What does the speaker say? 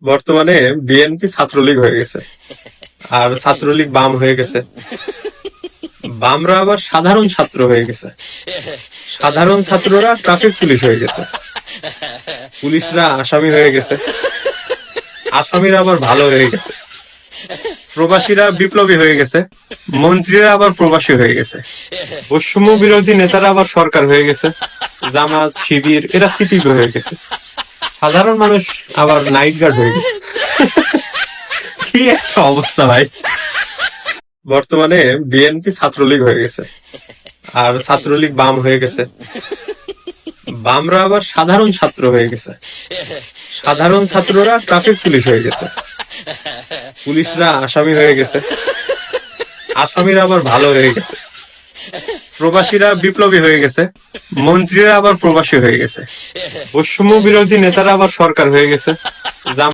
বর্তমানে বিএনপি ছাত্রলীগ হয়ে গেছে, আর ছাত্রলীগ বাম হয়ে গেছে। বামরা আবার সাধারণ ছাত্র হয়ে গেছে। সাধারণ ছাত্ররা ট্রাফিক পুলিশ হয়ে গেছে। পুলিশরা আসামি হয়ে গেছে। আসামিরা আবার ভালো হয়ে গেছে। প্রবাসীরা বিপ্লবী হয়ে গেছে। মন্ত্রীরা আবার প্রবাসী হয়ে গেছে। বৈষম্য বিরোধী নেতারা আবার সরকার হয়ে গেছে। জামাত, শিবির এরা সিপিবি হয়ে গেছে। সাধারণ মানুষ আবার নাইট গার্ড হয়ে গেছে। কি একটা অবস্থা ভাই! বর্তমানে বিএনপি ছাত্রলীগ হয়ে গেছে, আর ছাত্রলীগ বাম হয়ে গেছে। বামরা আবার সাধারণ ছাত্র হয়ে গেছে। সাধারণ ছাত্ররা ট্রাফিক পুলিশ হয়ে গেছে। পুলিশরা আসামি হয়ে গেছে। আসামিরা আবার ভালো হয়ে গেছে। প্রবাসীরা বিপ্লবী হয়ে গেছে। মন্ত্রীরা আবার প্রবাসী হয়ে গেছে। বৈষম্য বিরোধী নেতারা আবার সরকার হয়ে গেছে।